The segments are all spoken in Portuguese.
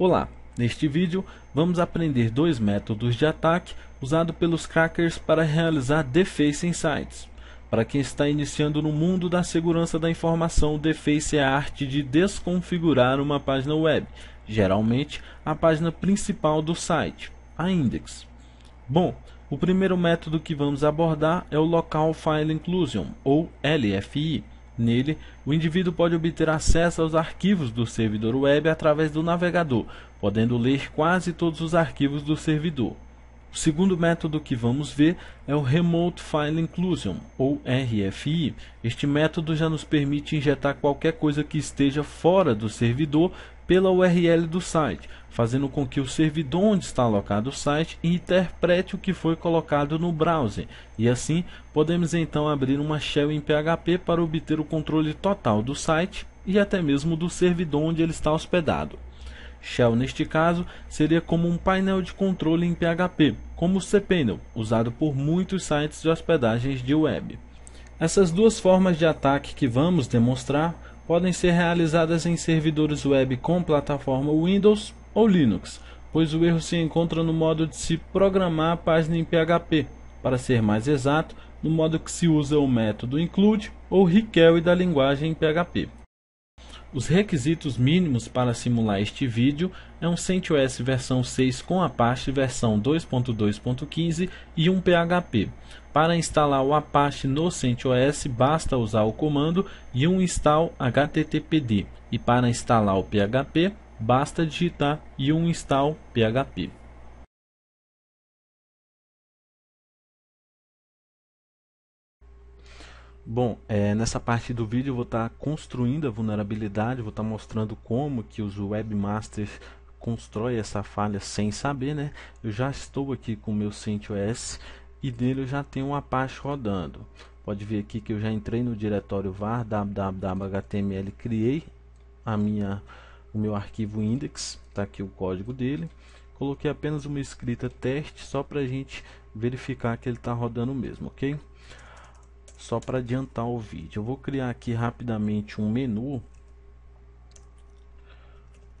Olá, neste vídeo vamos aprender dois métodos de ataque usados pelos crackers para realizar deface em sites. Para quem está iniciando no mundo da segurança da informação, deface é a arte de desconfigurar uma página web, geralmente a página principal do site, a index. Bom, o primeiro método que vamos abordar é o Local File Inclusion, ou LFI. Nele, o indivíduo pode obter acesso aos arquivos do servidor web através do navegador, podendo ler quase todos os arquivos do servidor. O segundo método que vamos ver é o Remote File Inclusion, ou RFI. Este método já nos permite injetar qualquer coisa que esteja fora do servidor pela URL do site, fazendo com que o servidor onde está alocado o site interprete o que foi colocado no browser, e assim podemos então abrir uma shell em PHP para obter o controle total do site e até mesmo do servidor onde ele está hospedado. Shell, neste caso, seria como um painel de controle em PHP, como o cPanel, usado por muitos sites de hospedagens de web. Essas duas formas de ataque que vamos demonstrar podem ser realizadas em servidores web com plataforma Windows ou Linux, pois o erro se encontra no modo de se programar a página em PHP, para ser mais exato, no modo que se usa o método include ou require da linguagem em PHP. Os requisitos mínimos para simular este vídeo é um CentOS versão 6 com Apache versão 2.2.15 e um PHP. Para instalar o Apache no CentOS basta usar o comando install httpd, e para instalar o PHP basta digitar install php. Bom, nessa parte do vídeo eu vou estar construindo a vulnerabilidade, vou estar mostrando como que os webmasters constroem essa falha sem saber, né? Eu já estou aqui com o meu CentOS e nele eu já tenho um Apache rodando. Pode ver aqui que eu já entrei no diretório var www.html, criei o meu arquivo index, está aqui o código dele. Coloquei apenas uma escrita teste só para a gente verificar que ele está rodando mesmo, ok? Só para adiantar o vídeo, eu vou criar aqui rapidamente um menu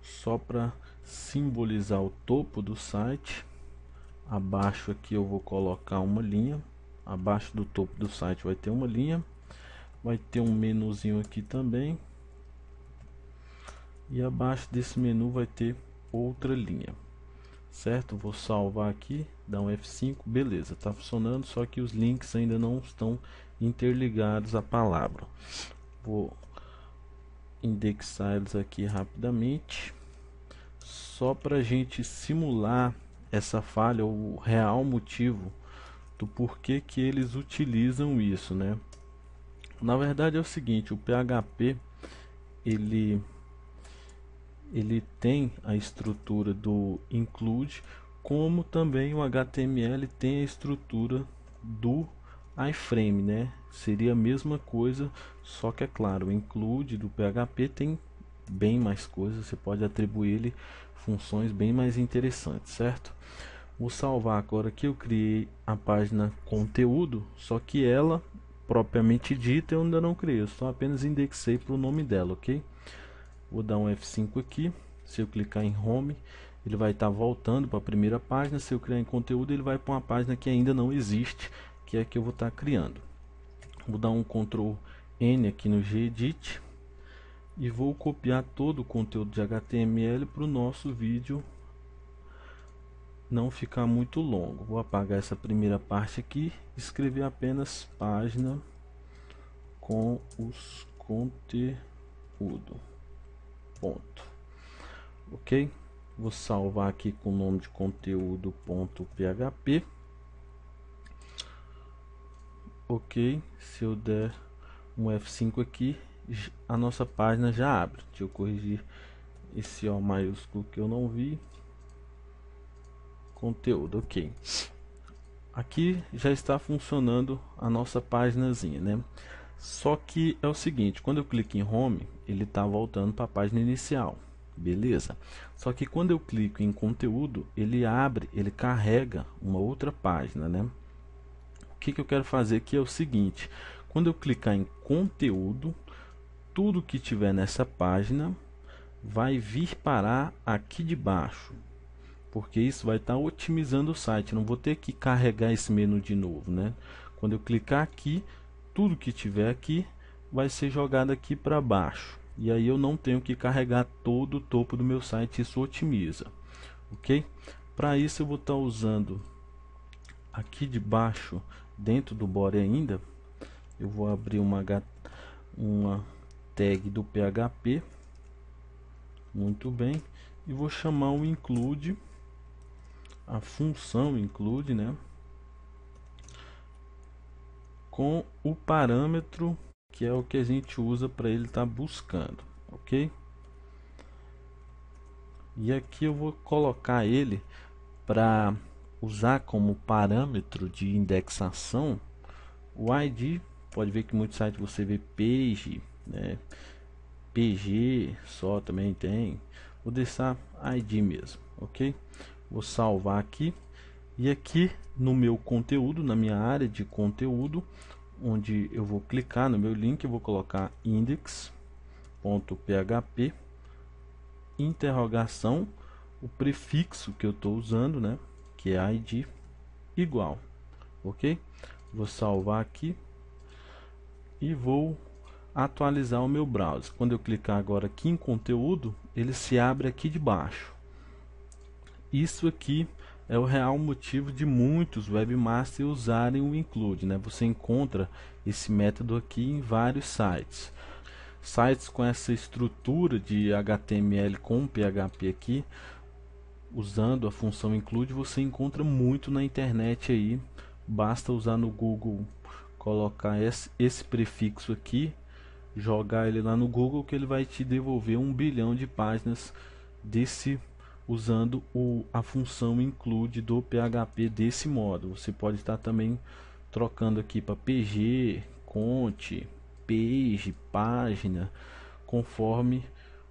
só para simbolizar o topo do site. Abaixo aqui eu vou colocar uma linha, abaixo do topo do site vai ter uma linha, vai ter um menuzinho aqui também, e abaixo desse menu vai ter outra linha, certo? Vou salvar aqui, dar um F5, beleza, tá funcionando, só que os links ainda não estão interligados à palavra. Vou indexar eles aqui rapidamente, só para a gente simular essa falha, o real motivo do porquê que eles utilizam isso, né? Na verdade é o seguinte, o PHP ele tem a estrutura do include, como também o HTML tem a estrutura do iframe, né? Seria a mesma coisa, só que é claro, o include do PHP tem bem mais coisas, você pode atribuir ele funções bem mais interessantes, certo? Vou salvar agora que eu criei a página conteúdo, só que ela propriamente dita eu ainda não criei, eu só apenas indexei para o nome dela, ok? Vou dar um F5 aqui, se eu clicar em home ele vai estar voltando para a primeira página, se eu criar em conteúdo ele vai para uma página que ainda não existe, que é que eu vou estar criando. Vou dar um Ctrl N aqui no Gedit e vou copiar todo o conteúdo de HTML para o nosso vídeo não ficar muito longo. Vou apagar essa primeira parte aqui, escrever apenas página com os conteúdo. Ponto. Ok? Vou salvar aqui com o nome de conteúdo.php. Ok, se eu der um F5 aqui, a nossa página já abre. Deixa eu corrigir esse O maiúsculo que eu não vi. Conteúdo, ok. Aqui já está funcionando a nossa páginazinha, né? Só que é o seguinte, quando eu clico em home, ele está voltando para a página inicial, beleza? Só que quando eu clico em conteúdo, ele abre, ele carrega uma outra página, né? O que eu quero fazer aqui é o seguinte, quando eu clicar em conteúdo, tudo que tiver nessa página vai vir parar aqui de baixo, porque isso vai estar otimizando o site. Não vou ter que carregar esse menu de novo, né? Quando eu clicar aqui, tudo que tiver aqui vai ser jogado aqui para baixo, e aí eu não tenho que carregar todo o topo do meu site. Isso otimiza, ok? Para isso eu vou estar usando aqui de baixo, dentro do body ainda, eu vou abrir uma tag do PHP, muito bem, e vou chamar o include, a função include, né, com o parâmetro que é o que a gente usa para ele estar buscando, ok? E aqui eu vou colocar ele para usar como parâmetro de indexação o ID. Pode ver que muitos sites você vê page, né? PG só também tem. Vou deixar ID mesmo, ok? Vou salvar aqui, e aqui no meu conteúdo, na minha área de conteúdo, onde eu vou clicar no meu link, eu vou colocar index.php interrogação, o prefixo que eu estou usando, né, que é ID igual, ok? Vou salvar aqui e vou atualizar o meu browser. Quando eu clicar agora aqui em conteúdo, ele se abre aqui de baixo. Isso aqui é o real motivo de muitos webmasters usarem o include, né? Você encontra esse método aqui em vários sites. Sites com essa estrutura de HTML com PHP aqui, usando a função include, você encontra muito na internet aí. Basta usar no Google, colocar esse prefixo aqui, jogar ele lá no Google, que ele vai te devolver 1 bilhão de páginas desse, usando a função include do PHP desse modo. Você pode estar também trocando aqui para PG, conte, page, página, conforme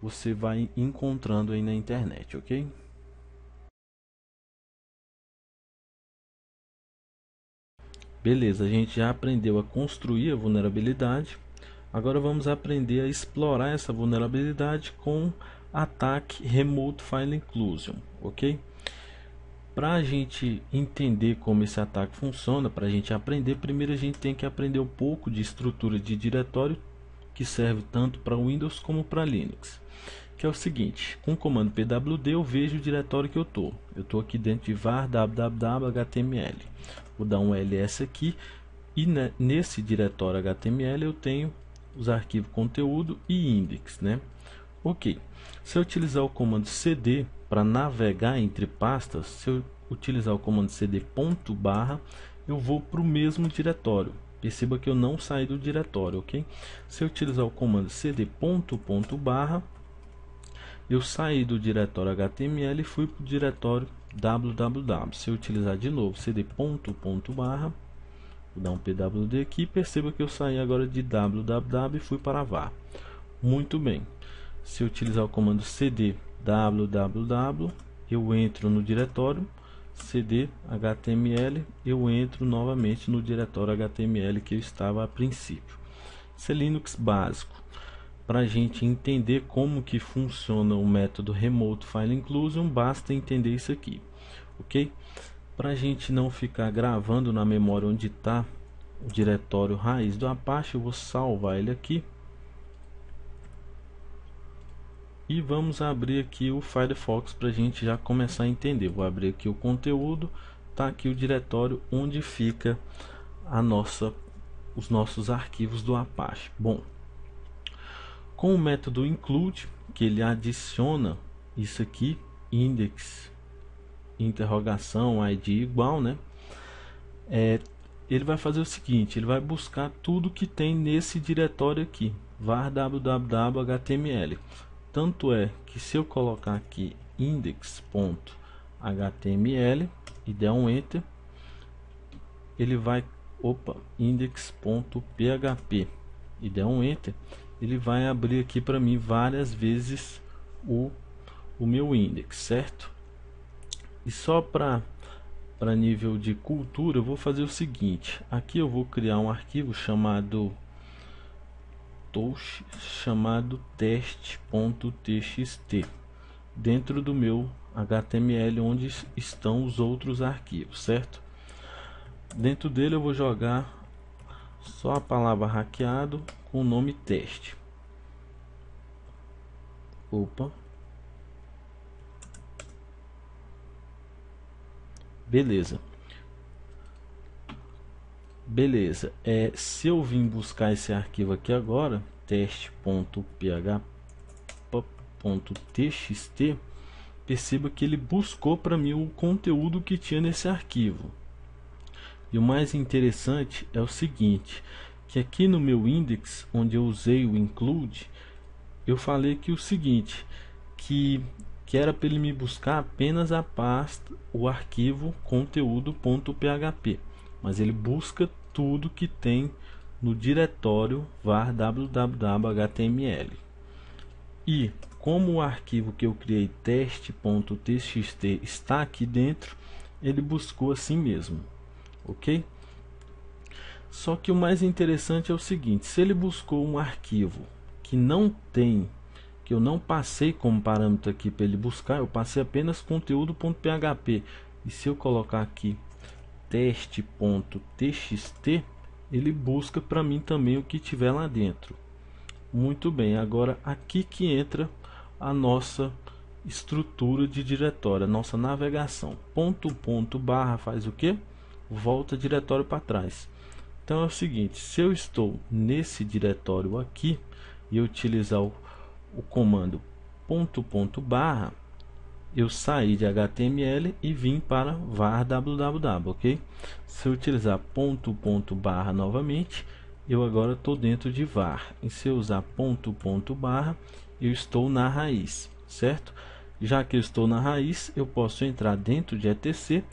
você vai encontrando aí na internet, ok? Beleza, a gente já aprendeu a construir a vulnerabilidade. Agora vamos aprender a explorar essa vulnerabilidade com ataque Remote File Inclusion, ok? Para a gente entender como esse ataque funciona, para a gente aprender, primeiro a gente tem que aprender um pouco de estrutura de diretório, que serve tanto para Windows como para Linux. Que é o seguinte, com o comando pwd eu vejo o diretório que eu estou. Eu estou aqui dentro de var www.html. Vou dar um ls aqui, e nesse diretório HTML eu tenho os arquivos conteúdo e index, né? Ok. Se eu utilizar o comando cd para navegar entre pastas, se eu utilizar o comando cd ponto barra, eu vou para o mesmo diretório. Perceba que eu não saí do diretório, ok? Se eu utilizar o comando cd ponto barra, eu saí do diretório HTML e fui para o diretório www. Se eu utilizar de novo cd ponto barra, vou dar um pwd aqui, perceba que eu saí agora de www e fui para var. Muito bem. Se eu utilizar o comando cd www, eu entro no diretório, cd html, eu entro novamente no diretório HTML que eu estava a princípio. Isso é Linux básico. Para a gente entender como que funciona o método Remote File Inclusion, basta entender isso aqui, ok? Para a gente não ficar gravando na memória onde está o diretório raiz do Apache, eu vou salvar ele aqui. E vamos abrir aqui o Firefox para a gente já começar a entender. Vou abrir aqui o conteúdo, tá aqui o diretório onde fica os nossos arquivos do Apache. Bom, com o método include, que ele adiciona isso aqui, index, interrogação, id igual, né? Ele vai fazer o seguinte, ele vai buscar tudo que tem nesse diretório aqui, var www.html. Tanto é que se eu colocar aqui index.html e der um enter, ele vai, index.php e der um enter, ele vai abrir aqui para mim várias vezes o meu index, certo? E só para nível de cultura, eu vou fazer o seguinte, aqui eu vou criar um arquivo chamado touch chamado teste.txt dentro do meu HTML, onde estão os outros arquivos, certo? Dentro dele eu vou jogar só a palavra hackeado com o nome teste. Opa, beleza. Se eu vim buscar esse arquivo aqui agora, teste.php.txt, perceba que ele buscou para mim o conteúdo que tinha nesse arquivo. E o mais interessante é o seguinte, que aqui no meu index, onde eu usei o include, eu falei que o seguinte, que era para ele me buscar apenas a pasta, o arquivo conteúdo.php, mas ele busca tudo que tem no diretório var www.html. E como o arquivo que eu criei teste.txt está aqui dentro, ele buscou assim mesmo, ok? Só que o mais interessante é o seguinte, se ele buscou um arquivo que não tem, que eu não passei como parâmetro aqui para ele buscar, eu passei apenas conteúdo.php, e se eu colocar aqui teste.txt, ele busca para mim também o que tiver lá dentro. Muito bem, agora aqui que entra a nossa estrutura de diretório, a nossa navegação. Ponto barra faz o que? Volta diretório para trás. Então é o seguinte, se eu estou nesse diretório aqui e eu utilizar o comando barra, eu saí de HTML e vim para var www, ok? Se eu utilizar barra novamente, eu agora estou dentro de var. E se eu usar barra, eu estou na raiz, certo? Já que eu estou na raiz, eu posso entrar dentro de etc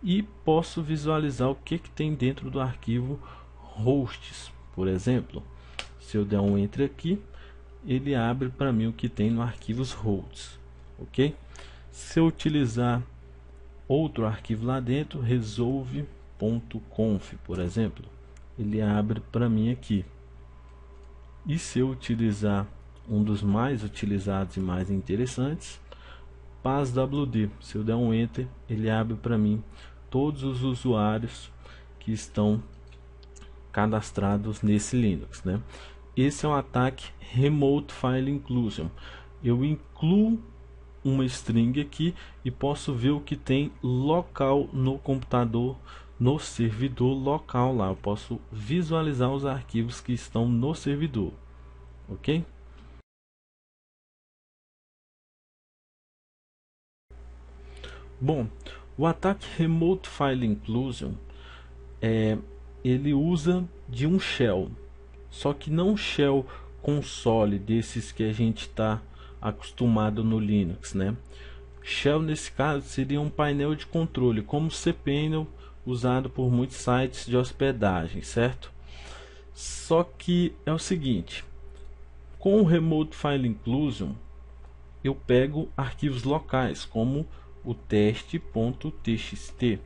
e posso visualizar o que tem dentro do arquivo hosts. Por exemplo, se eu der um enter aqui, ele abre para mim o que tem no arquivos hosts, ok? Se eu utilizar outro arquivo lá dentro, resolve.conf, por exemplo, ele abre para mim aqui. E se eu utilizar um dos mais utilizados e mais interessantes, passwd, se eu der um enter, ele abre para mim todos os usuários que estão cadastrados nesse Linux, né? Esse é um ataque Remote File Inclusion. Eu incluo uma string aqui e posso ver o que tem local no computador, no servidor local lá. Eu posso visualizar os arquivos que estão no servidor, ok? Bom, o ataque Remote File Inclusion ele usa de um shell, só que não um shell console desses que a gente está acostumado no Linux, né? Shell nesse caso seria um painel de controle, como o cPanel usado por muitos sites de hospedagem, certo? Só que é o seguinte, com o Remote File Inclusion eu pego arquivos locais como o teste.txt.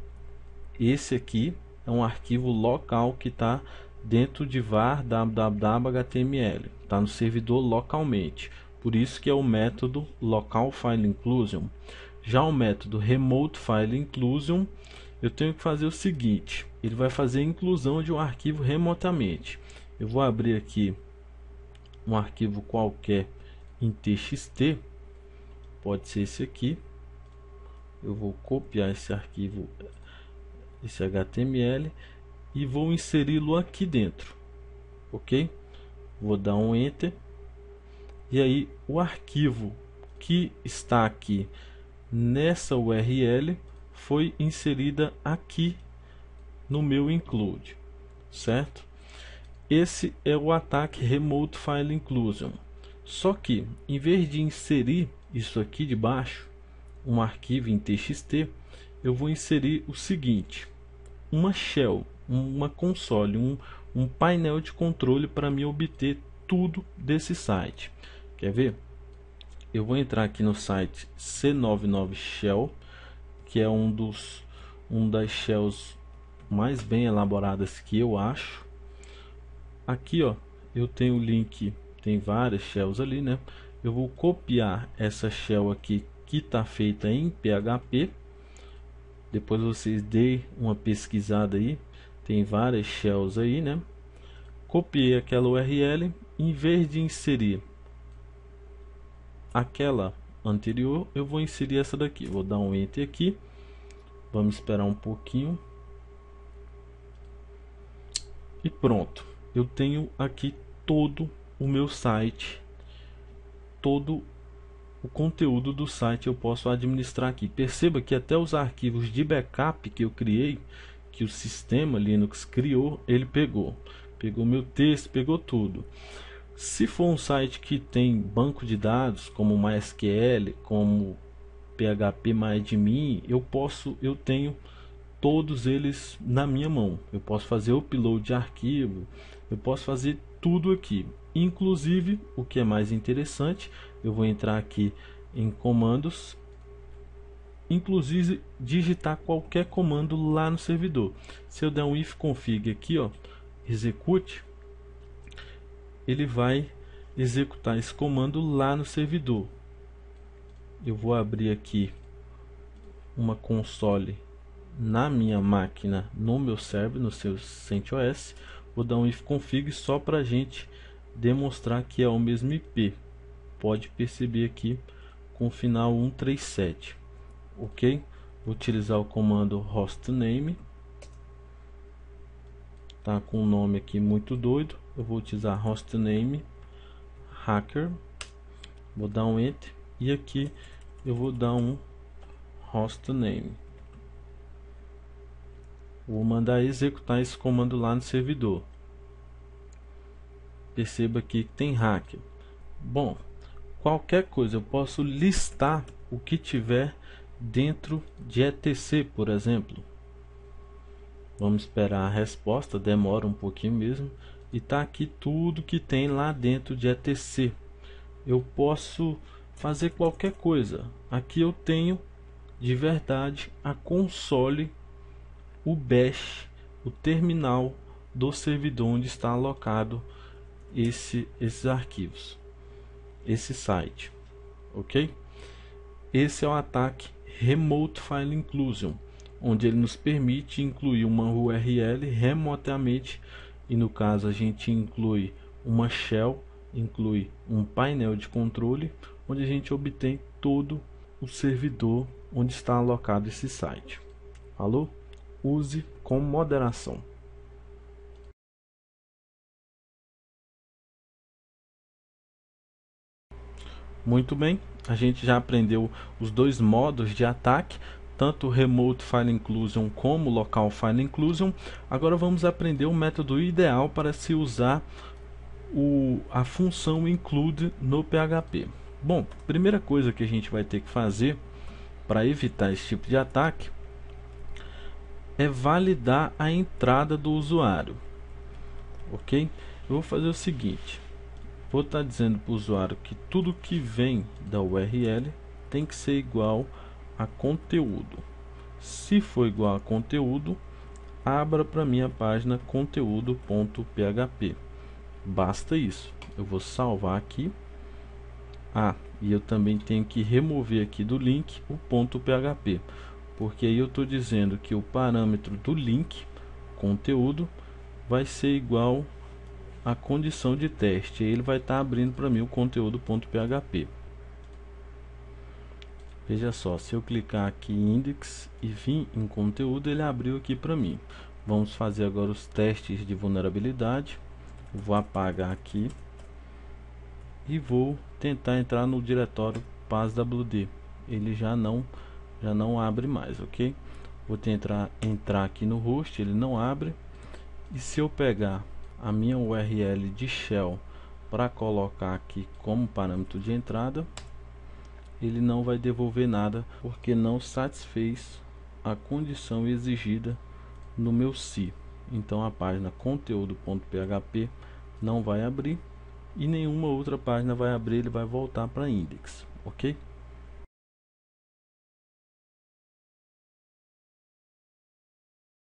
Esse aqui é um arquivo local que está dentro de var www.html, está no servidor localmente. Por isso que é o método Local File Inclusion. Já o método Remote File Inclusion, eu tenho que fazer o seguinte, ele vai fazer a inclusão de um arquivo remotamente. Eu vou abrir aqui um arquivo qualquer em txt, pode ser esse aqui. Eu vou copiar esse arquivo, esse HTML, e vou inseri-lo aqui dentro, ok? Vou dar um enter. E aí o arquivo que está aqui nessa URL foi inserida aqui no meu include, certo? Esse é o ataque Remote File Inclusion. Só que em vez de inserir isso aqui de baixo, um arquivo em txt, eu vou inserir o seguinte, uma shell, uma console, um painel de controle para me obter tudo desse site. Quer ver? Eu vou entrar aqui no site C99 Shell, que é um das shells mais bem elaboradas que eu acho. Aqui, ó, eu tenho o link tem várias shells ali, né? Eu vou copiar essa shell aqui que está feita em PHP. Depois vocês deem uma pesquisada aí, tem várias shells aí, né? Copiei aquela URL, em vez de inserir aquela anterior, eu vou inserir essa daqui. Vou dar um enter aqui, vamos esperar um pouquinho e pronto. Eu tenho aqui todo o meu site, todo o conteúdo do site eu posso administrar aqui. Perceba que até os arquivos de backup que eu criei, que o sistema Linux criou, ele pegou meu texto, pegou tudo. Se for um site que tem banco de dados como MySQL, como PHPMyAdmin, eu tenho todos eles na minha mão. Eu posso fazer upload de arquivo, eu posso fazer tudo aqui. Inclusive, o que é mais interessante, eu vou entrar aqui em comandos, inclusive digitar qualquer comando lá no servidor. Se eu der um ifconfig aqui, ó, execute, ele vai executar esse comando lá no servidor. Eu vou abrir aqui uma console na minha máquina, no meu server, no seu CentOS. Vou dar um ifconfig só para a gente demonstrar que é o mesmo IP. Pode perceber aqui com o final 137, ok? Vou utilizar o comando hostname, tá com um nome aqui muito doido. Eu vou utilizar hostname hacker, vou dar um enter e aqui eu vou dar um hostname. Vou mandar executar esse comando lá no servidor. Perceba aqui que tem hacker. Bom, qualquer coisa eu posso listar o que tiver dentro de etc, por exemplo. Vamos esperar a resposta, demora um pouquinho mesmo. E tá aqui tudo que tem lá dentro de etc. Eu posso fazer qualquer coisa. Aqui eu tenho de verdade a console, o bash, o terminal do servidor onde está alocado esses arquivos, esse site, ok? Esse é o ataque Remote File Inclusion, onde ele nos permite incluir uma URL remotamente, e no caso a gente inclui uma shell, inclui um painel de controle, onde a gente obtém todo o servidor onde está alocado esse site. Falou? Use com moderação. Muito bem, a gente já aprendeu os dois modos de ataque, tanto o Remote File Inclusion como o Local File Inclusion. Agora vamos aprender o método ideal para se usar a função include no PHP. Bom, primeira coisa que a gente vai ter que fazer para evitar esse tipo de ataque é validar a entrada do usuário, ok? Eu vou fazer o seguinte, vou estar dizendo para o usuário que tudo que vem da URL tem que ser igual a conteúdo. Se for igual a conteúdo, abra para mim a página conteúdo.php. Basta isso. Eu vou salvar aqui. E eu também tenho que remover aqui do link o .php, porque aí eu estou dizendo que o parâmetro do link conteúdo vai ser igual à condição de teste. Aí ele vai estar abrindo para mim o conteúdo.php. Veja só, se eu clicar aqui em index e vir em conteúdo, ele abriu aqui para mim. Vamos fazer agora os testes de vulnerabilidade. Vou apagar aqui e vou tentar entrar no diretório PASWD. Ele já não abre mais, ok? Vou tentar entrar aqui no host, ele não abre. E se eu pegar a minha URL de shell para colocar aqui como parâmetro de entrada, ele não vai devolver nada, porque não satisfez a condição exigida no meu C. Então a página conteúdo.php não vai abrir e nenhuma outra página vai abrir, ele vai voltar para index, ok?